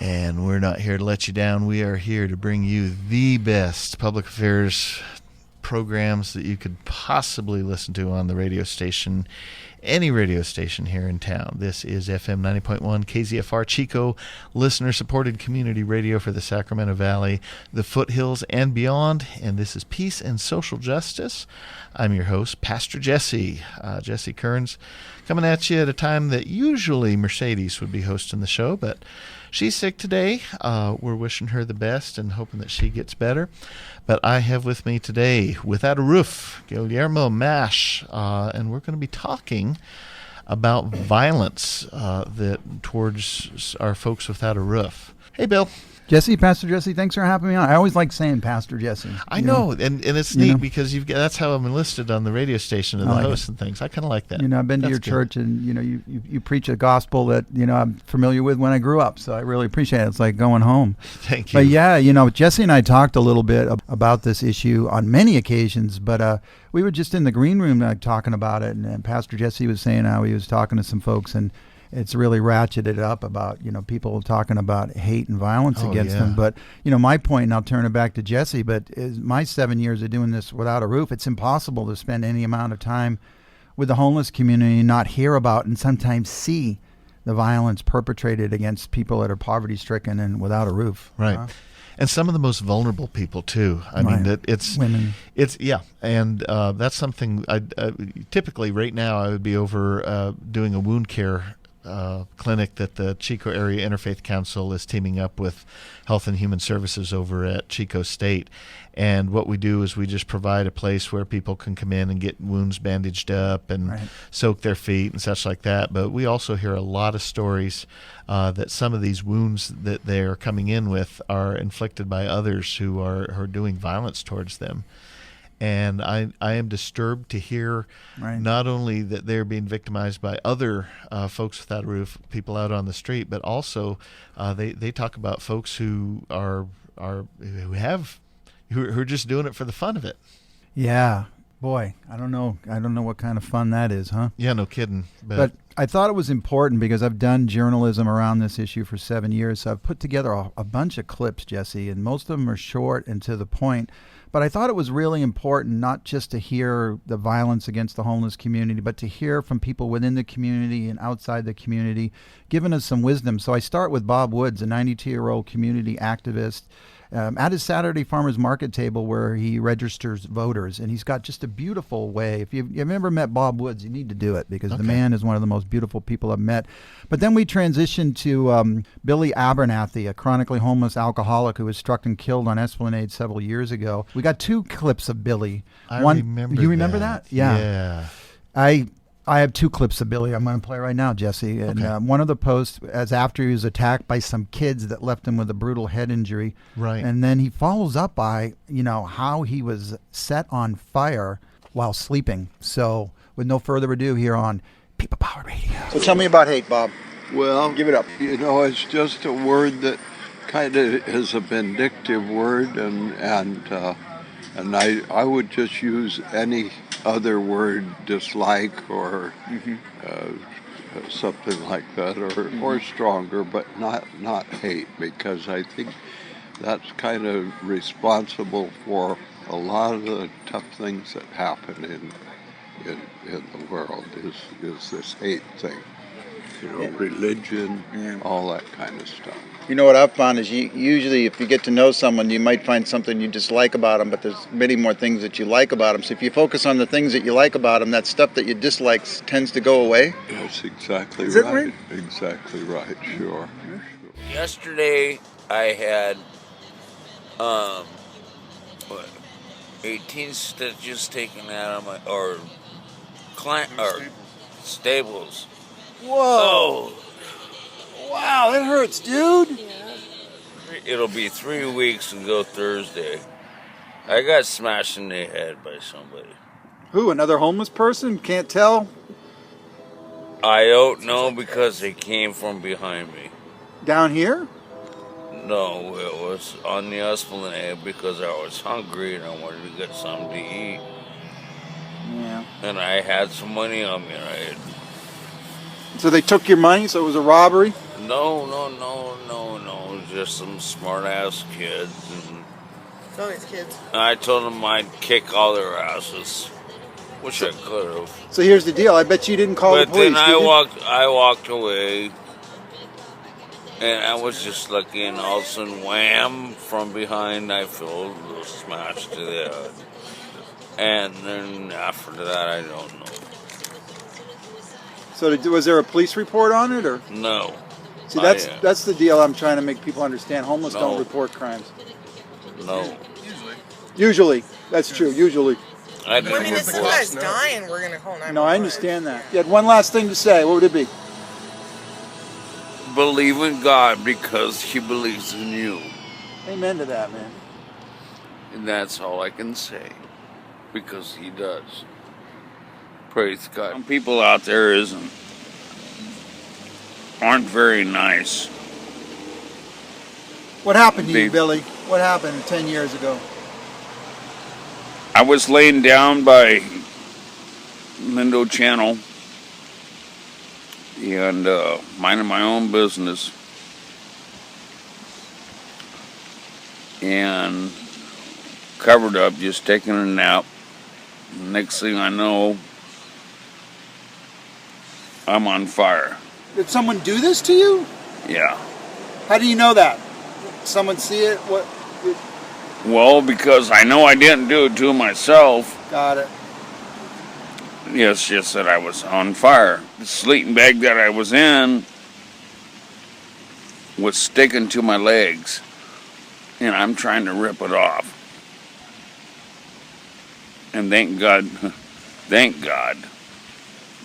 And we're not here to let you down. We are here to bring you the best public affairs programs that you could possibly listen to on the radio station, any radio station here in town. This is FM 90.1 KZFR Chico, listener-supported community radio for the Sacramento Valley, the foothills, and beyond. And this is Peace and Social Justice. I'm your host, Pastor Jesse Kearns, coming at you at a time that usually Mercedes would be hosting the show, but she's sick today. We're wishing her the best and hoping that she gets better. But I have with me today, without a roof, Guillermo Mash, and we're going to be talking about violence towards our folks without a roof. Hey, Bill. Jesse, Pastor Jesse, thanks for having me on. I always like saying Pastor Jesse. I know, and it's neat because that's how I'm enlisted on the radio station and the hosts and things. I kind of like that. I've been to your church, and you preach a gospel that I'm familiar with when I grew up. So I really appreciate it. It's like going home. Thank you. But yeah, Jesse and I talked a little bit about this issue on many occasions. But we were just in the green room talking about it, and Pastor Jesse was saying how he was talking to some folks and it's really ratcheted up about, people talking about hate and violence against them. But, my point, and I'll turn it back to Jesse, but is my 7 years of doing this without a roof, it's impossible to spend any amount of time with the homeless community and not hear about and sometimes see the violence perpetrated against people that are poverty-stricken and without a roof. Right. And some of the most vulnerable people too. I mean, it's women. And that's something I typically right now I would be over doing a wound care clinic that the Chico Area Interfaith Council is teaming up with Health and Human Services over at Chico State. And what we do is we just provide a place where people can come in and get wounds bandaged up and soak their feet and such like that. But we also hear a lot of stories that some of these wounds that they are coming in with are inflicted by others who are doing violence towards them. And I am disturbed to hear not only that they're being victimized by other folks without a roof, people out on the street, but also they talk about folks who are just doing it for the fun of it. Yeah, boy, I don't know what kind of fun that is, huh? Yeah, no kidding. But I thought it was important because I've done journalism around this issue for 7 years. So I've put together a bunch of clips, Jesse, and most of them are short and to the point. But I thought it was really important not just to hear the violence against the homeless community, but to hear from people within the community and outside the community, giving us some wisdom. So I start with Bob Woods, a 92-year-old community activist, at his Saturday Farmers Market table where he registers voters. And he's got just a beautiful way. If you've ever met Bob Woods, you need to do it because the man is one of the most beautiful people I've met. But then we transitioned to Billy Abernathy, a chronically homeless alcoholic who was struck and killed on Esplanade several years ago. We got two clips of Billy. Remember you remember that? Yeah. I have two clips of Billy I'm going to play right now, Jesse. And one of the posts as after he was attacked by some kids that left him with a brutal head injury. Right. And then he follows up by, how he was set on fire while sleeping. So with no further ado here on People Power Radio. So tell me about hate, Bob. Well, give it up. It's just a word that kind of is a vindictive word, and I would just use any other word, dislike or something like that, or stronger, but not hate, because I think that's kind of responsible for a lot of the tough things that happen in the world is this hate thing. Religion, all that kind of stuff. What I've found is usually if you get to know someone, you might find something you dislike about them, but there's many more things that you like about them. So if you focus on the things that you like about them, that stuff that you dislike tends to go away. That's exactly right. Is that right? Exactly right, sure. Yesterday I had 18 stitches taken out of my staples. Whoa! Wow, that hurts, dude. It'll be 3 weeks ago Thursday. I got smashed in the head by somebody. Who? Another homeless person? Can't tell. I don't know because they came from behind me. Down here? No, it was on the Esplanade because I was hungry and I wanted to get something to eat. Yeah. And I had some money on me, right? So they took your money, so it was a robbery? No. just some smart-ass kids. And It's always kids. I told them I'd kick all their asses, which I could have. So here's the deal. I bet you didn't call the But police, then did you? I walked away, and I was just looking, all of a sudden, wham, from behind, I felt a smash to the head. And then after that, I don't know. So was there a police report on it, or? No. See, that's the deal I'm trying to make people understand. Homeless No. don't report crimes. No. Usually. That's true, usually. I I didn't mean, if some report. guy's dying, we're going to call 911. No, I understand that. You had one last thing to say. What would it be? Believe in God because He believes in you. Amen to that, man. And that's all I can say. Because He does. Praise God. Some people out there aren't very nice. What happened to you, They- Billy? What happened 10 years ago? I was laying down by Lindo Channel and minding my own business, and covered up, just taking a nap. Next thing I know, I'm on fire. Did someone do this to you? Yeah. How do you know that? Did someone see it? What? Well, because I know I didn't do it to myself. Got it. It's just that I was on fire. The sleeping bag that I was in was sticking to my legs, and I'm trying to rip it off. And thank God,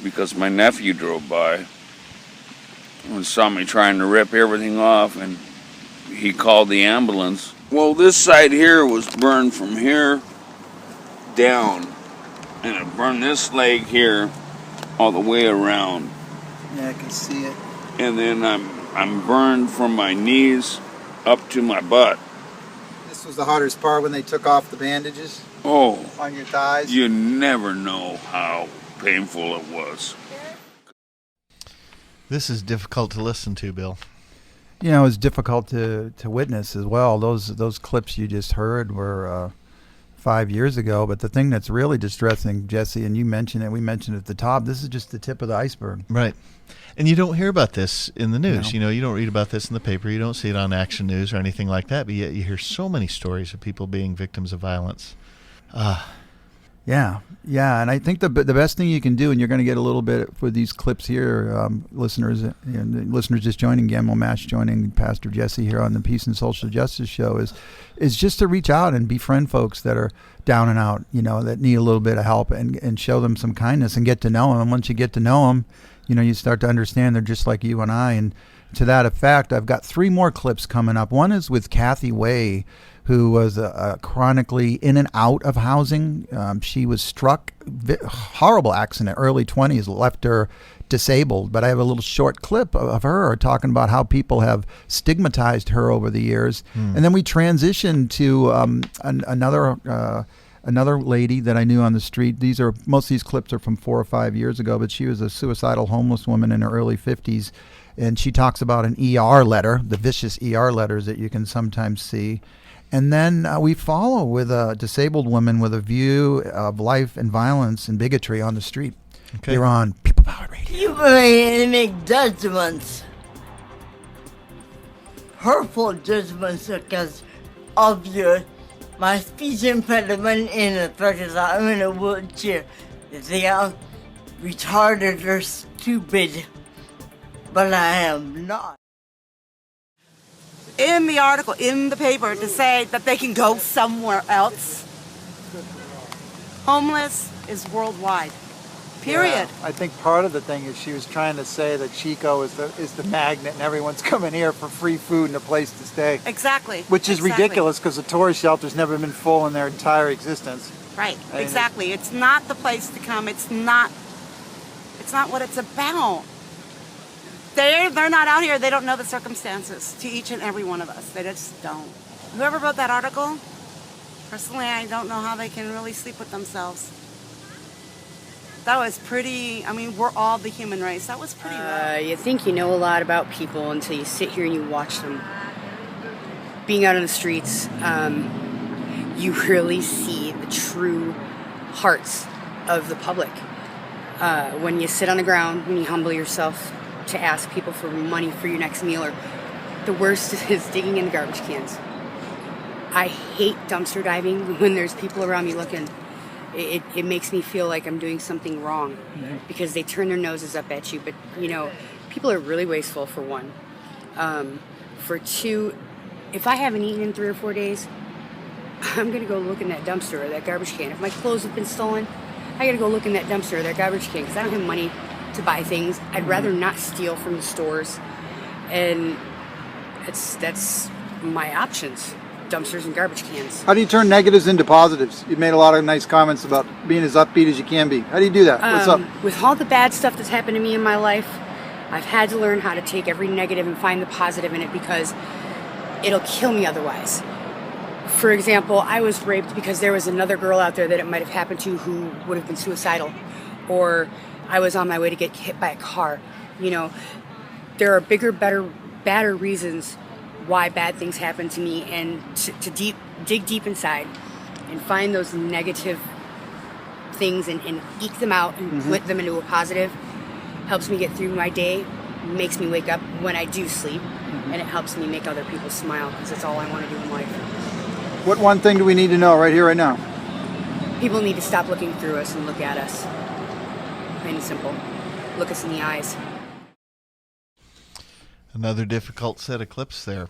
because my nephew drove by and saw me trying to rip everything off, and he called the ambulance. Well, this side here was burned from here down, and it burned this leg here all the way around. Yeah, I can see it. And then I'm burned from my knees up to my butt. This was the hardest part when they took off the bandages Oh, on your thighs. you never know how painful it was. This is difficult to listen to, Bill. You know, it was difficult to witness as well. Those clips you just heard were 5 years ago. But the thing that's really distressing, Jesse, and you mentioned it, we mentioned it at the top, this is just the tip of the iceberg. Right. And you don't hear about this in the news. No. You know, you don't read about this in the paper. You don't see it on Action News or anything like that. But yet you hear so many stories of people being victims of violence. Yeah, and I think the best thing you can do, and you're going to get a little bit for these clips here, listeners, listeners just joining, Guillermo Mash joining Pastor Jesse here on the Peace and Social Justice Show, is just to reach out and befriend folks that are down and out, you know, that need a little bit of help, and show them some kindness and get to know them. And once you get to know them, you know, you start to understand they're just like you and I. And to that effect, I've got 3 more clips coming up. One is with Kathy Way, who was chronically in and out of housing. She was struck, horrible accident, early 20s, left her disabled. But I have a little short clip of her talking about how people have stigmatized her over the years. And then we transitioned to another lady that I knew on the street. Most of these clips are from 4 or 5 years ago, but she was a suicidal homeless woman in her early 50s. And she talks about an ER letter, the vicious ER letters that you can sometimes see. And then we follow with a disabled woman with a view of life and violence and bigotry on the street. Okay. You're on People Powered Radio. You may make judgments, hurtful judgments because of my speech impediment and the fact that I'm in a wheelchair. They are retarded or stupid, but I am not. In the article, in the paper, to say that they can go somewhere else. Homeless is worldwide. Period. Yeah, I think part of the thing is she was trying to say that Chico is the magnet and everyone's coming here for free food and a place to stay. Exactly. Which is Exactly. ridiculous because the tourist shelter's never been full in their entire existence. Right. And Exactly. It's not the place to come. It's not what it's about. They're not out here. They don't know the circumstances to each and every one of us. They just don't. Whoever wrote that article, personally, I don't know how they can really sleep with themselves. That was pretty, I mean, we're all the human race. That was pretty low. You think you know a lot about people until you sit here and you watch them. being out on the streets, you really see the true hearts of the public. When you sit on the ground, when you humble yourself to ask people for money for your next meal, or the worst is digging in the garbage cans. I hate dumpster diving when there's people around me looking. It makes me feel like I'm doing something wrong because they turn their noses up at you. But, people are really wasteful, for one. For two, if I haven't eaten in 3 or 4 days, I'm going to go look in that dumpster or that garbage can. If my clothes have been stolen, I got to go look in that dumpster or that garbage can because I don't have money to buy things. I'd rather not steal from the stores. And that's my options. Dumpsters and garbage cans. How do you turn negatives into positives? You made a lot of nice comments about being as upbeat as you can be. How do you do that? What's up? With all the bad stuff that's happened to me in my life, I've had to learn how to take every negative and find the positive in it because it'll kill me otherwise. For example, I was raped because there was another girl out there that it might have happened to who would have been suicidal. Or I was on my way to get hit by a car. There are bigger, badder reasons why bad things happen to me, and to dig deep inside and find those negative things and eke them out and put them into a positive helps me get through my day, makes me wake up when I do sleep, and it helps me make other people smile because that's all I want to do in life. What one thing do we need to know right here, right now? People need to stop looking through us and look at us. Plain and simple. Look us in the eyes. Another difficult set of clips there.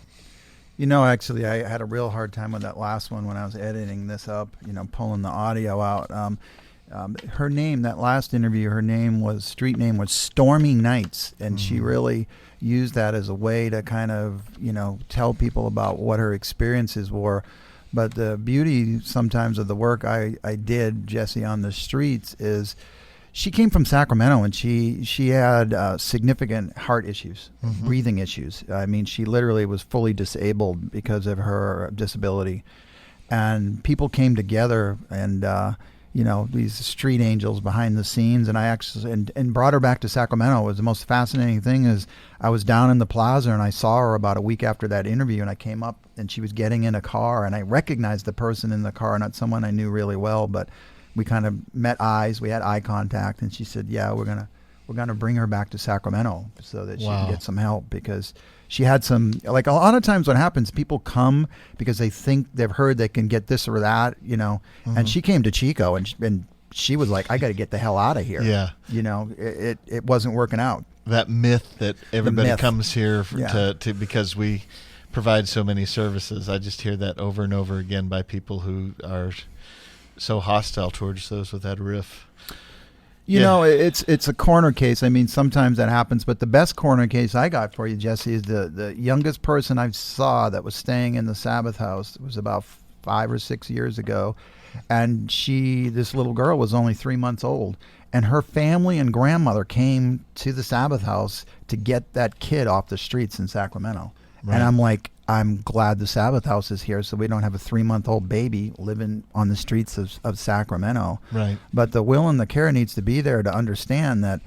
Actually, I had a real hard time with that last one when I was editing this up, pulling the audio out. Her name, that last interview, street name was Stormy Nights, and she really used that as a way to kind of, tell people about what her experiences were. But the beauty sometimes of the work I did, Jesse, on the streets is she came from Sacramento, and she had significant heart issues, breathing issues. I mean, she literally was fully disabled because of her disability. And people came together and, these street angels behind the scenes. And I actually, and brought her back to Sacramento. It was the most fascinating thing is I was down in the plaza and I saw her about a week after that interview, and I came up and she was getting in a car, and I recognized the person in the car, not someone I knew really well, but we kind of met eyes. We had eye contact, and she said, "Yeah, we're gonna bring her back to Sacramento so that she can get some help because she had some, like a lot of times what happens, people come because they think they've heard they can get this or that, And she came to Chico, and she was like, I got to get the hell out of here. Yeah, it wasn't working out. That myth that everybody comes here to because we provide so many services. I just hear that over and over again by people who are so hostile towards those with that riff. It's a corner case. I mean, sometimes that happens, but the best corner case I got for you, Jesse, is the youngest person I saw that was staying in the Sabbath house. It was about 5 or 6 years ago, and this little girl was only 3 months old, and her family and grandmother came to the Sabbath house to get that kid off the streets in Sacramento. Right. And I'm like, I'm glad the Sabbath house is here so we don't have a 3-month-old baby living on the streets of Sacramento. Right. But the will and the care needs to be there to understand that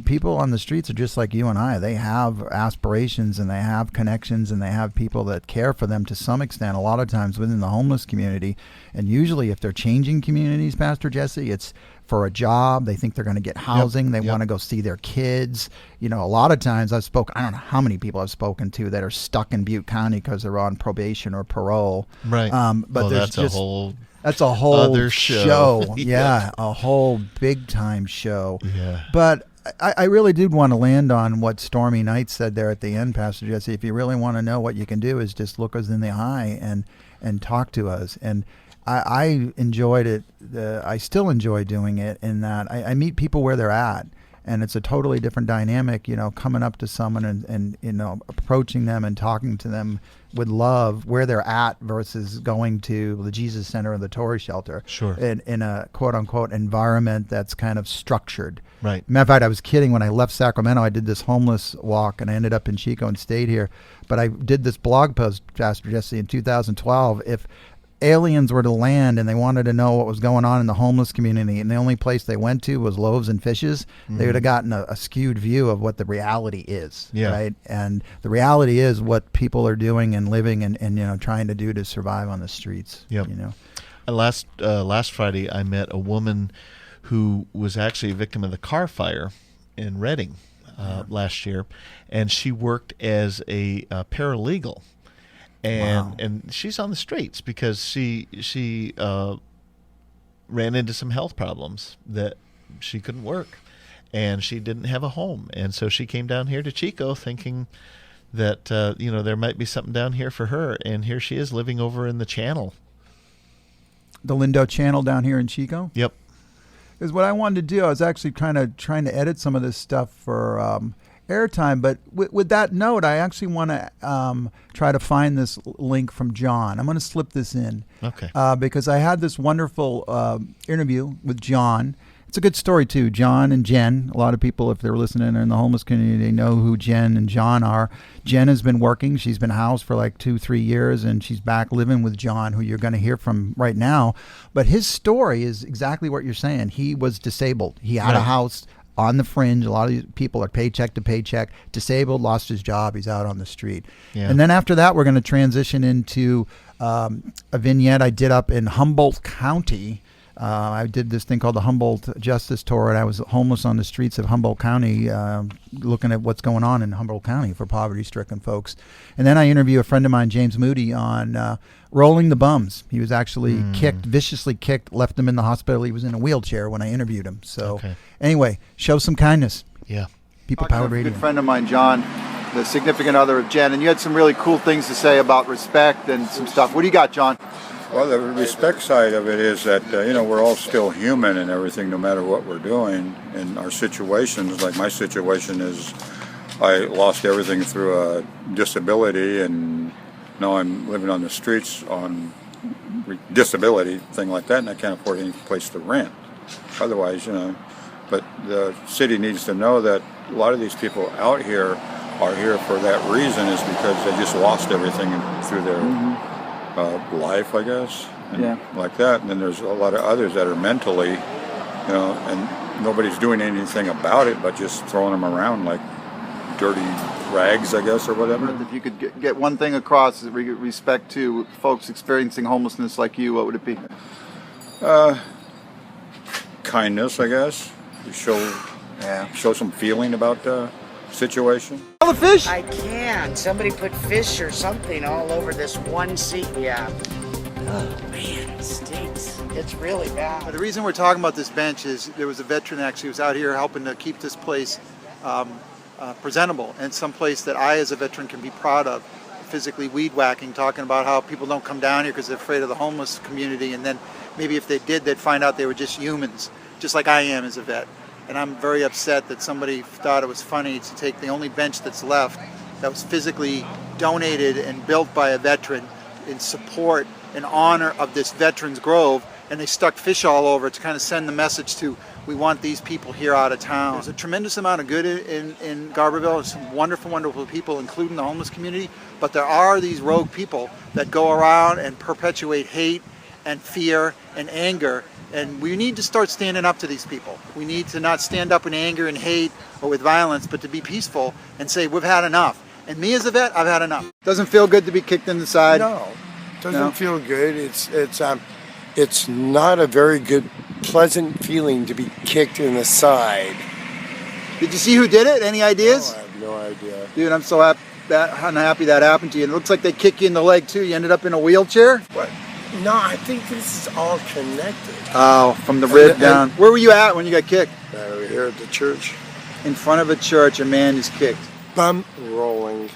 people on the streets are just like you and I. They have aspirations and they have connections and they have people that care for them to some extent, a lot of times within the homeless community. And usually if they're changing communities, Pastor Jesse, it's for a job. They think they're going to get housing. They want to go see their kids. A lot of times I don't know how many people I've spoken to that are stuck in Butte County because they're on probation or parole. Right. But that's a whole other show. Yeah, a whole big time show. Yeah. But I really did want to land on what Stormy Nights said there at the end, Pastor Jesse. If you really want to know, what you can do is just look us in the eye and talk to us. And I enjoyed it. I still enjoy doing it in that I meet people where they're at. And it's a totally different dynamic, coming up to someone and approaching them and talking to them with love where they're at versus going to the Jesus Center or the Torah shelter. Sure. In a quote unquote environment that's kind of structured. Right. Matter of fact, I was kidding when I left Sacramento. I did this homeless walk and I ended up in Chico and stayed here. But I did this blog post, Pastor Jesse, in 2012. If aliens were to land and they wanted to know what was going on in the homeless community, and the only place they went to was loaves and fishes, they would have gotten a skewed view of what the reality is. Yeah. Right. And the reality is what people are doing and living and trying to do to survive on the streets. Yep. Last Friday, I met a woman who was actually a victim of the car fire in Reading last year, and she worked as a paralegal. And she's on the streets because she ran into some health problems that she couldn't work, and she didn't have a home, and so she came down here to Chico thinking that there might be something down here for her, and here she is living over in the Channel. The Lindo Channel down here in Chico? Yep. Is what I wanted to do. I was actually kind of trying to edit some of this stuff for airtime, but with that note, I actually want to try to find this link from John. I'm going to slip this in. Okay. Because I had this wonderful interview with John. It's a good story, too. John and Jen, a lot of people, if they're listening in the homeless community, they know who Jen and John are. Jen has been working. She's been housed for like 2-3 years, and she's back living with John, who you're going to hear from right now. But his story is exactly what you're saying. He was disabled. He had a house on the fringe. A lot of these people are paycheck to paycheck, disabled, lost his job. He's out on the street. Yeah. And then after that, we're going to transition into a vignette I did up in Humboldt County. I did this thing called the Humboldt Justice Tour, and I was homeless on the streets of Humboldt County, looking at what's going on in Humboldt County for poverty-stricken folks. And then I interview a friend of mine, James Moody, on rolling the bums. He was actually viciously kicked, left him in the hospital. He was in a wheelchair when I interviewed him. So anyway, show some kindness. Yeah. People Powered Radio. A good friend of mine, John, the significant other of Jen, and you had some really cool things to say about respect and some stuff. What do you got, John? Well, the respect side of it is that, we're all still human and everything, no matter what we're doing. And our situations, like my situation is, I lost everything through a disability, and now I'm living on the streets on disability, thing like that, and I can't afford any place to rent. Otherwise, but the city needs to know that a lot of these people out here are here for that reason, is because they just lost everything through their life, I guess, and like that. And then there's a lot of others that are mentally, and nobody's doing anything about it, but just throwing them around like dirty rags, I guess, or whatever. If you could get one thing across with respect to folks experiencing homelessness like you, what would it be? Kindness, I guess. You show some feeling about the situation. All the fish? I can. Somebody put fish or something all over this one seat we have. Oh, man, it stinks. It's really bad. The reason we're talking about this bench is there was a veteran actually who was out here helping to keep this place presentable, and some place that I, as a veteran, can be proud of. Physically weed whacking, talking about how people don't come down here because they're afraid of the homeless community, and then maybe if they did, they'd find out they were just humans, just like I am as a vet. And I'm very upset that somebody thought it was funny to take the only bench that's left that was physically donated and built by a veteran in support and honor of this Veterans Grove, and they stuck fish all over it to kind of send the message to, we want these people here out of town. There's a tremendous amount of good in Garberville. There's some wonderful, wonderful people, including the homeless community, but there are these rogue people that go around and perpetuate hate and fear and anger. And we need to start standing up to these people. We need to not stand up in anger and hate or with violence, but to be peaceful and say, we've had enough. And me as a vet, I've had enough. Doesn't feel good to be kicked in the side? No, doesn't feel good. It's not a very good, pleasant feeling to be kicked in the side. Did you see who did it? Any ideas? No, I have no idea. Dude, I'm so unhappy that happened to you. And it looks like they kick you in the leg, too. You ended up in a wheelchair? What? No, I think this is all connected. Oh, from the rib down. Where were you at when you got kicked? Over here at the church. In front of a church, a man is kicked. Bum rolling.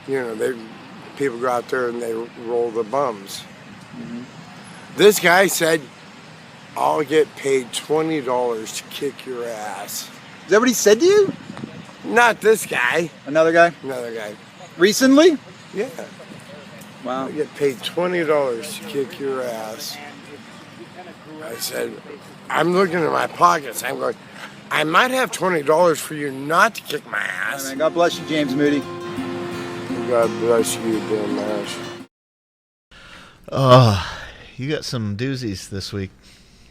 People go out there and they roll the bums. Mm-hmm. This guy said, I'll get paid $20 to kick your ass. Is that what he said to you? Not this guy. Another guy? Another guy. Recently? Yeah. Wow. I get paid $20 to kick your ass. I said, I'm looking at my pockets. I'm going, I might have $20 for you not to kick my ass. Man, God bless you, James Moody. God bless you, Dan Nash. Oh, you got some doozies this week,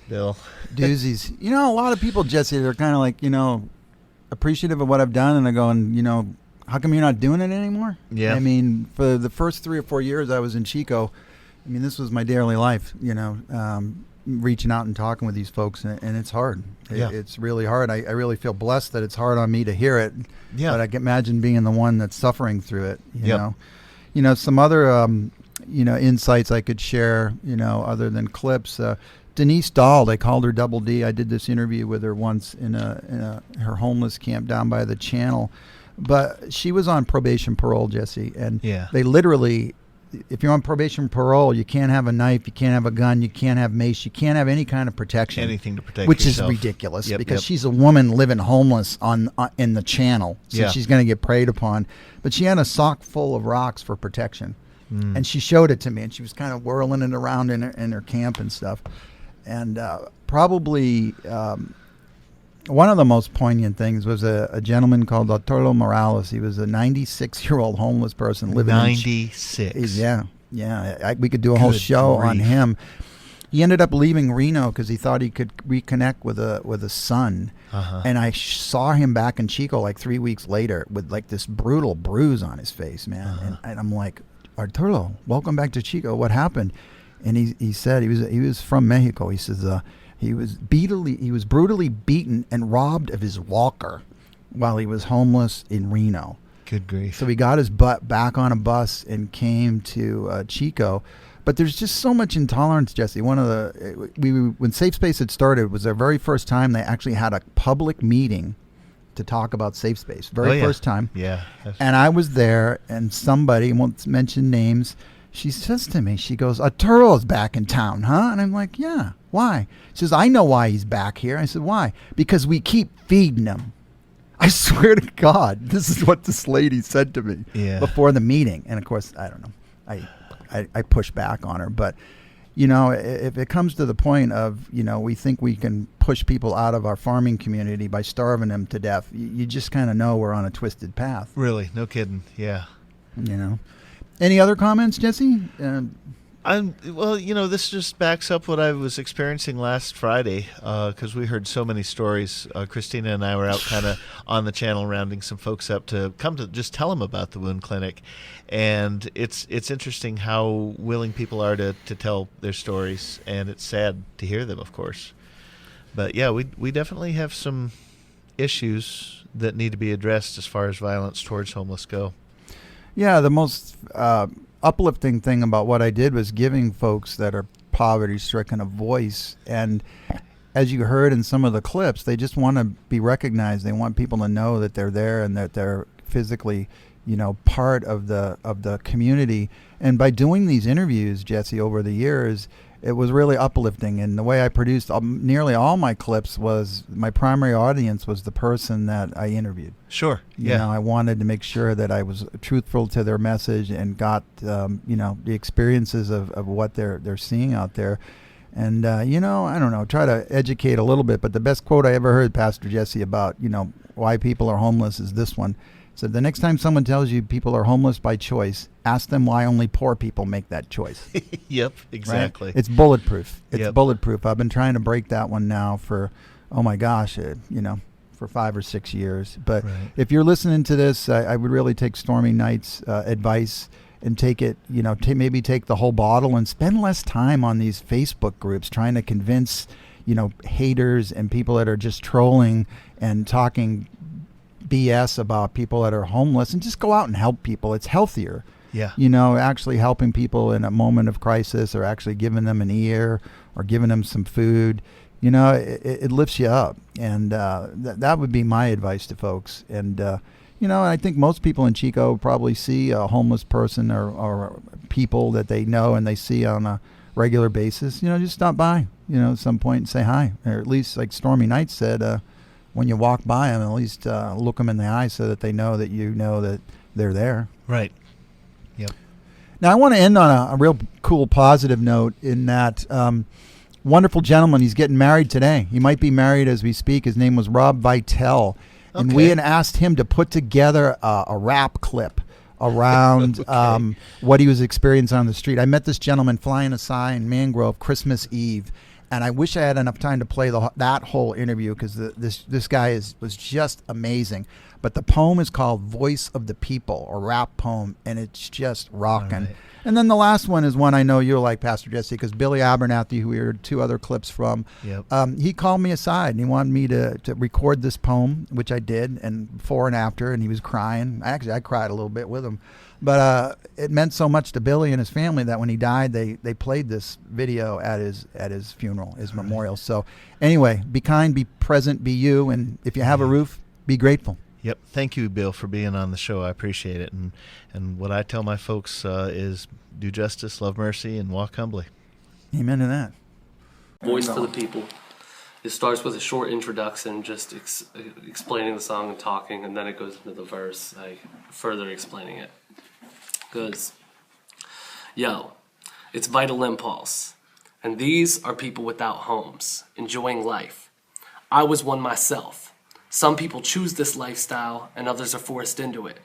Bill. Doozies. You know, a lot of people, Jesse, they're kind of like, appreciative of what I've done, and they're going, how come you're not doing it anymore? Yeah. I mean, for the first 3 or 4 years I was in Chico, this was my daily life, reaching out and talking with these folks, and it's hard. Yeah. It's really hard. I really feel blessed that it's hard on me to hear it. Yeah. But I can imagine being the one that's suffering through it, Yep. Some other, insights I could share, other than clips. Denise Dahl, they called her Double D. I did this interview with her once in her homeless camp down by the channel. But she was on probation parole, Jesse. And they literally, if you're on probation parole, you can't have a knife, you can't have a gun, you can't have mace, you can't have any kind of protection. Anything to protect which yourself. is ridiculous Yep. because she's a woman living homeless in the channel. So she's going to get preyed upon. But she had a sock full of rocks for protection. And she showed it to me, and she was kind of whirling it around in her camp and stuff. And probably one of the most poignant things was a gentleman called Loe Morales. He was a 96-year-old homeless person living 96. We could do a whole show grief. on him. He ended up leaving Reno because he thought he could reconnect with a son. And I saw him back in Chico like 3 weeks later with like this brutal bruise on his face, man. And I'm like, Arturo, welcome back to Chico. What happened? And he said he was from Mexico. He says he was brutally beaten and robbed of his walker while he was homeless in Reno. Good grief. So he got his butt back on a bus and came to Chico. But there's just so much intolerance, Jesse. When Safe Space had started, it was their very first time they actually had a public meeting to talk about Safe Space. First time. Yeah. And I was there, and somebody, won't mention names, she says to me, she goes, Arturo's back in town, huh? And I'm like, yeah. Why? She says, I know why he's back here. I said, why? Because we keep feeding him. I swear to God, this is what this lady said to me before the meeting. And of course, I don't know. I pushed back on her. But, if it comes to the point of, we think we can push people out of our farming community by starving them to death, you just kind of know we're on a twisted path. Really, no kidding. Yeah. Any other comments, Jesse? This just backs up what I was experiencing last Friday because we heard so many stories. Christina and I were out kind of on the channel rounding some folks up to come to just tell them about the wound clinic. And it's interesting how willing people are to tell their stories, and it's sad to hear them, of course. But yeah, we definitely have some issues that need to be addressed as far as violence towards homeless go. Yeah, the most uplifting thing about what I did was giving folks that are poverty-stricken a voice. And as you heard in some of the clips, they just want to be recognized. They want people to know that they're there and that they're physically, part of the community. And by doing these interviews, Jesse, over the years, it was really uplifting. And the way I produced nearly all my clips was my primary audience was the person that I interviewed. Sure. Yeah. I wanted to make sure that I was truthful to their message and got, the experiences of what they're seeing out there. And, I don't know, try to educate a little bit. But the best quote I ever heard, Pastor Jesse, about, why people are homeless is this one. So the next time someone tells you people are homeless by choice, ask them why only poor people make that choice. Yep, exactly. Right? It's bulletproof. It's Yep. bulletproof. I've been trying to break that one now for, for 5 or 6 years. But if you're listening to this, I would really take Stormy Knight's advice and take it, maybe take the whole bottle and spend less time on these Facebook groups trying to convince, haters and people that are just trolling and talking BS about people that are homeless, and just go out and help people. It's healthier. Yeah. Actually helping people in a moment of crisis, or actually giving them an ear or giving them some food. It lifts you up. And that would be my advice to folks. And, I think most people in Chico probably see a homeless person or people that they know and they see on a regular basis. Just stop by, at some point and say hi. Or at least, like Stormy Knight said, when you walk by them, at least look them in the eye so that they know that you know that they're there. Right. Yep. Now, I want to end on a real cool positive note in that wonderful gentleman, he's getting married today. He might be married as we speak. His name was Rob Vitale. And we had asked him to put together a rap clip around what he was experiencing on the street. I met this gentleman flying a sign, Mangrove, Christmas Eve, and I wish I had enough time to play that whole interview because this guy was just amazing. But the poem is called Voice of the People, or rap poem, and it's just rocking. Right. And then the last one is one I know you'll like, Pastor Jesse, because Billy Abernathy, who we heard 2 other clips from, he called me aside and he wanted me to record this poem, which I did, and before and after, and he was crying. Actually, I cried a little bit with him. But it meant so much to Billy and his family that when he died, they played this video at his funeral, his memorial. So anyway, be kind, be present, be you, and if you have a roof, be grateful. Yep. Thank you, Bill, for being on the show. I appreciate it. And what I tell my folks is do justice, love mercy, and walk humbly. Amen to that. Voice for the People. It starts with a short introduction, just explaining the song and talking, and then it goes into the verse, like further explaining it. Because, it's Vital Impulse. And these are people without homes, enjoying life. I was one myself. Some people choose this lifestyle and others are forced into it.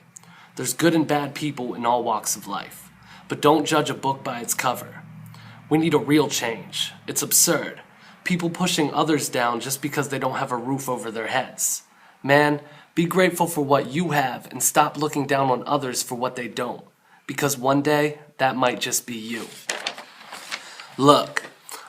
There's good and bad people in all walks of life. But don't judge a book by its cover. We need a real change. It's absurd. People pushing others down just because they don't have a roof over their heads. Man, be grateful for what you have and stop looking down on others for what they don't. Because one day, that might just be you. Look,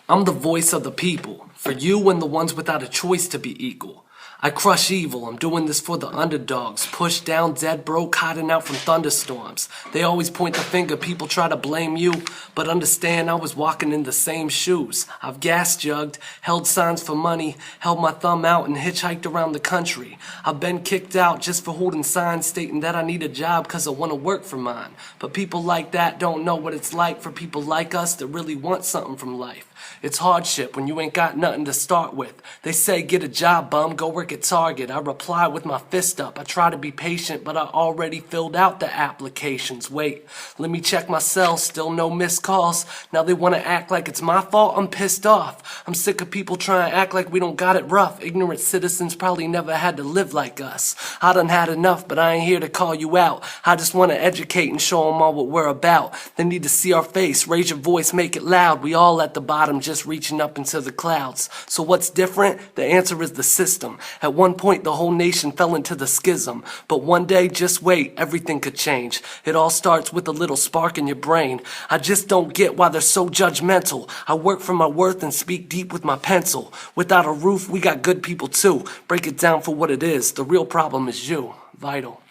I'm the voice of the people, for you and the ones without a choice to be equal. I crush evil, I'm doing this for the underdogs, pushed down, dead broke, hiding out from thunderstorms. They always point the finger, people try to blame you, but understand I was walking in the same shoes. I've gas jugged, held signs for money, held my thumb out and hitchhiked around the country. I've been kicked out just for holding signs stating that I need a job cause I want to work for mine. But people like that don't know what it's like for people like us that really want something from life. It's hardship when you ain't got nothing to start with. They say, get a job, bum, go work at Target. I reply with my fist up. I try to be patient, but I already filled out the applications. Wait, let me check my cell, still no missed calls. Now they want to act like it's my fault, I'm pissed off. I'm sick of people trying to act like we don't got it rough. Ignorant citizens probably never had to live like us. I done had enough, but I ain't here to call you out. I just want to educate and show them all what we're about. They need to see our face, raise your voice, make it loud. We all at the bottom just reaching up into the clouds. So what's different? The answer is the system. At one point the whole nation fell into the schism, but one day, just wait, everything could change. It all starts with a little spark in your brain. I just don't get why they're so judgmental. I work for my worth and speak deep with my pencil. Without a roof, we got good people too. Break it down for what it is. The real problem is you. Vital.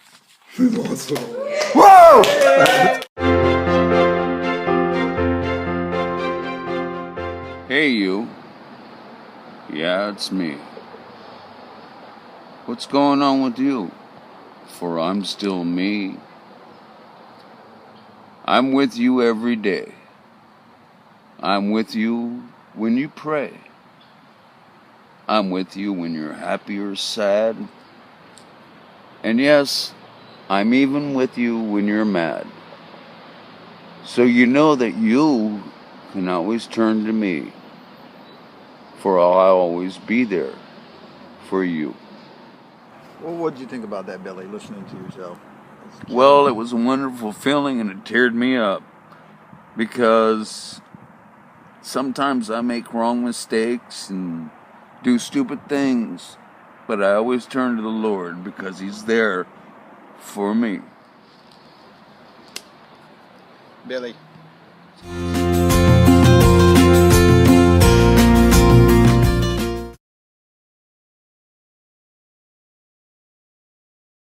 Whoa! Hey, you. Yeah, it's me. What's going on with you? For I'm still me. I'm with you every day. I'm with you when you pray. I'm with you when you're happy or sad. And yes, I'm even with you when you're mad. So you know that you can always turn to me, for I'll always be there for you. Well, what did you think about that, Billy, listening to yourself? Well, it was a wonderful feeling and it teared me up because sometimes I make wrong mistakes and do stupid things, but I always turn to the Lord because He's there for me. Billy.